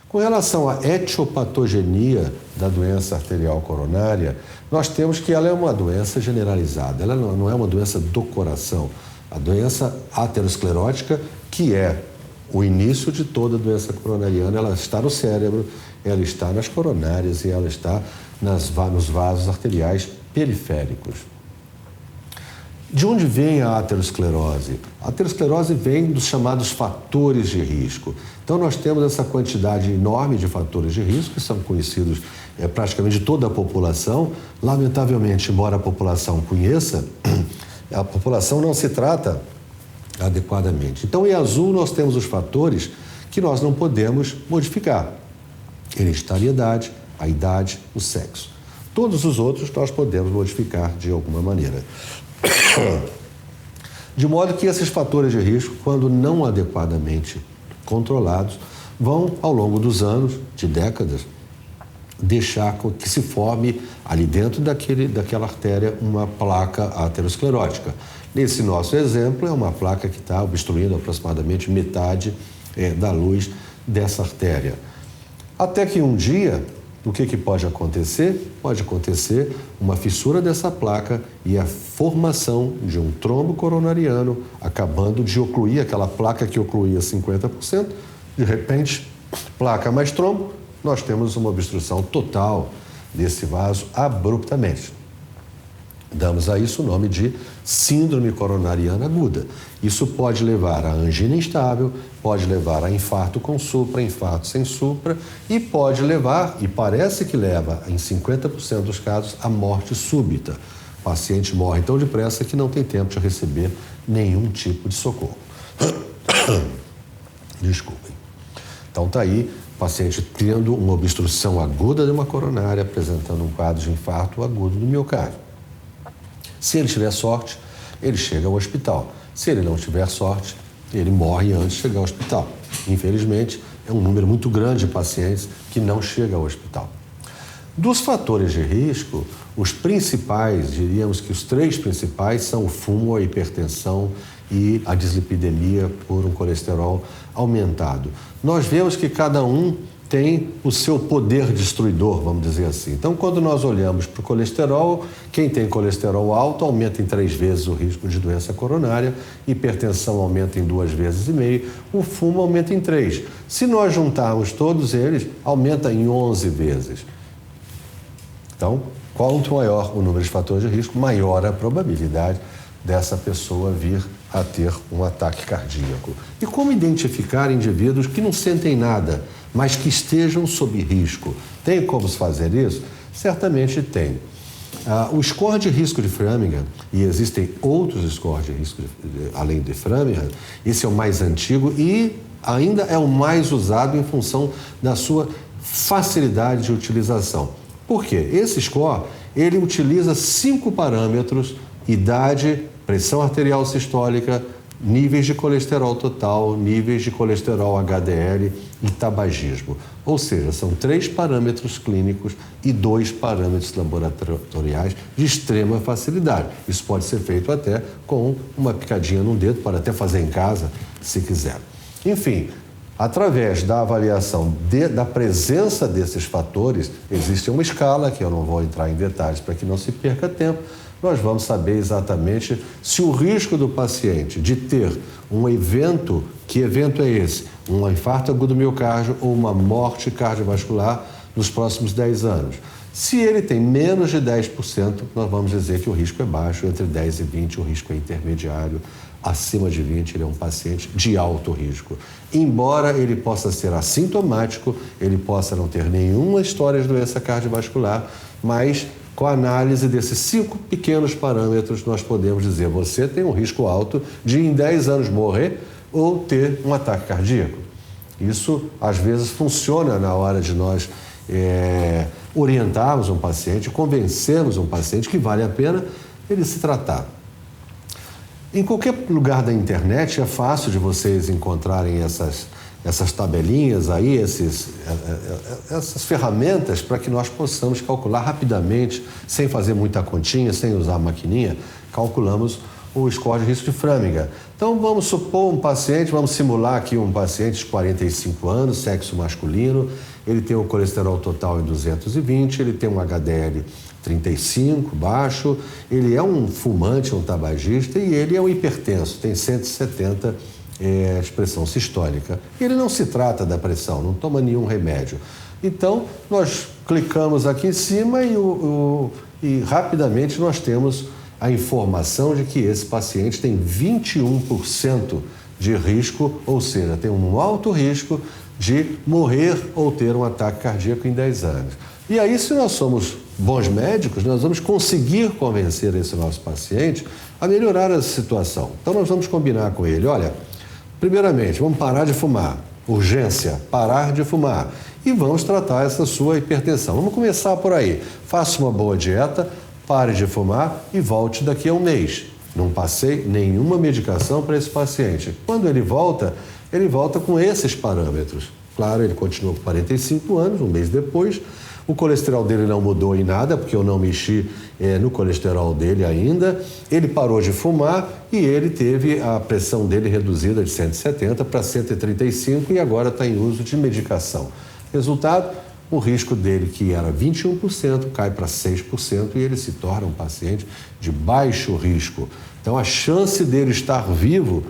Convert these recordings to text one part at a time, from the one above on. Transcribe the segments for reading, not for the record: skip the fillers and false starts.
Com relação à etiopatogenia da doença arterial coronária, nós temos que ela é uma doença generalizada, ela não é uma doença do coração. A doença aterosclerótica, que é o início de toda doença coronariana, ela está no cérebro, ela está nas coronárias e ela está nos vasos arteriais periféricos. De onde vem a aterosclerose? A aterosclerose vem dos chamados fatores de risco. Então, nós temos essa quantidade enorme de fatores de risco, que são conhecidos praticamente de toda a população. Lamentavelmente, embora a população conheça, a população não se trata adequadamente. Então, em azul, nós temos os fatores que nós não podemos modificar. Hereditariedade, a idade, o sexo. Todos os outros nós podemos modificar de alguma maneira. De modo que esses fatores de risco, quando não adequadamente controlados, vão, ao longo dos anos, de décadas, deixar que se forme ali dentro daquela artéria uma placa aterosclerótica. Nesse nosso exemplo, é uma placa que está obstruindo aproximadamente metade da luz dessa artéria. Até que um dia, o que pode acontecer? Pode acontecer uma fissura dessa placa e a formação de um trombo coronariano, acabando de ocluir aquela placa que ocluía 50%. De repente, placa mais trombo, nós temos uma obstrução total desse vaso abruptamente. Damos a isso o nome de síndrome coronariana aguda. Isso pode levar a angina instável, pode levar a infarto com supra, infarto sem supra e pode levar, e parece que leva, em 50% dos casos, a morte súbita. O paciente morre tão depressa que não tem tempo de receber nenhum tipo de socorro. Desculpem. Então está aí o paciente tendo uma obstrução aguda de uma coronária, apresentando um quadro de infarto agudo do miocárdio. Se ele tiver sorte, ele chega ao hospital. Se ele não tiver sorte, ele morre antes de chegar ao hospital. Infelizmente, é um número muito grande de pacientes que não chega ao hospital. Dos fatores de risco, os principais, diríamos que os 3 principais são o fumo, a hipertensão e a dislipidemia por um colesterol aumentado. Nós vemos que cada um tem o seu poder destruidor, vamos dizer assim. Então, quando nós olhamos para o colesterol, quem tem colesterol alto aumenta em 3 vezes o risco de doença coronária, hipertensão aumenta em 2,5 vezes, o fumo aumenta em 3. Se nós juntarmos todos eles, aumenta em 11 vezes. Então, quanto maior o número de fatores de risco, maior a probabilidade dessa pessoa vir a ter um ataque cardíaco. E como identificar indivíduos que não sentem nada, mas que estejam sob risco? Tem como se fazer isso? Certamente tem. O score de risco de Framingham, e existem outros scores de risco além de Framingham, esse é o mais antigo e ainda é o mais usado em função da sua facilidade de utilização. Por quê? Esse score, ele utiliza 5 parâmetros: idade, pressão arterial sistólica, níveis de colesterol total, níveis de colesterol HDL e tabagismo. Ou seja, são 3 parâmetros clínicos e 2 parâmetros laboratoriais de extrema facilidade. Isso pode ser feito até com uma picadinha no dedo, pode até fazer em casa, se quiser. Enfim, através da avaliação da presença desses fatores, existe uma escala, que eu não vou entrar em detalhes para que não se perca tempo. Nós vamos saber exatamente se o risco do paciente de ter um evento, que evento é esse? Um infarto agudo do miocárdio ou uma morte cardiovascular nos próximos 10 anos. Se ele tem menos de 10%, nós vamos dizer que o risco é baixo, entre 10 e 20 o risco é intermediário, acima de 20 ele é um paciente de alto risco. Embora ele possa ser assintomático, ele possa não ter nenhuma história de doença cardiovascular, mas com a análise desses 5 pequenos parâmetros, nós podemos dizer: você tem um risco alto de em 10 anos morrer ou ter um ataque cardíaco. Isso, às vezes, funciona na hora de nós orientarmos um paciente, convencermos um paciente que vale a pena ele se tratar. Em qualquer lugar da internet é fácil de vocês encontrarem essas tabelinhas aí, essas ferramentas para que nós possamos calcular rapidamente, sem fazer muita continha, sem usar a maquininha, calculamos o score de risco de Framingham. Então, vamos supor vamos simular aqui um paciente de 45 anos, sexo masculino, ele tem o colesterol total em 220, ele tem um HDL 35, baixo, ele é um fumante, um tabagista e ele é um hipertenso, tem 170 pressão sistólica. Ele não se trata da pressão, não toma nenhum remédio. Então, nós clicamos aqui em cima e rapidamente nós temos a informação de que esse paciente tem 21% de risco, ou seja, tem um alto risco de morrer ou ter um ataque cardíaco em 10 anos. E aí, se nós somos bons médicos, nós vamos conseguir convencer esse nosso paciente a melhorar essa situação. Então, nós vamos combinar com ele, olha, primeiramente, vamos parar de fumar. Urgência, parar de fumar. E vamos tratar essa sua hipertensão. Vamos começar por aí. Faça uma boa dieta, pare de fumar e volte daqui a um mês. Não passei nenhuma medicação para esse paciente. Quando ele volta com esses parâmetros. Claro, ele continua com 45 anos, um mês depois. O colesterol dele não mudou em nada, porque eu não mexi no colesterol dele ainda. Ele parou de fumar e ele teve a pressão dele reduzida de 170 para 135 e agora está em uso de medicação. Resultado, o risco dele, que era 21%, cai para 6% e ele se torna um paciente de baixo risco. Então, a chance dele estar vivo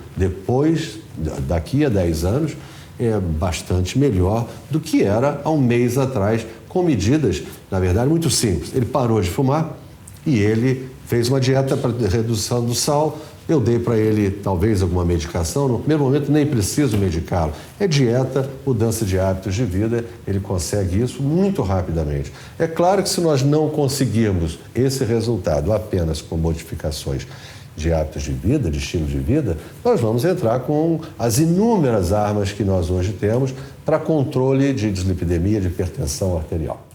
daqui a 10 anos, é bastante melhor do que era há um mês atrás, com medidas, na verdade, muito simples. Ele parou de fumar e ele fez uma dieta para redução do sal. Eu dei para ele talvez alguma medicação, no primeiro momento nem preciso medicá-lo. É dieta, mudança de hábitos de vida, ele consegue isso muito rapidamente. É claro que se nós não conseguirmos esse resultado apenas com modificações de hábitos de vida, de estilo de vida, nós vamos entrar com as inúmeras armas que nós hoje temos para controle de dislipidemia, de hipertensão arterial.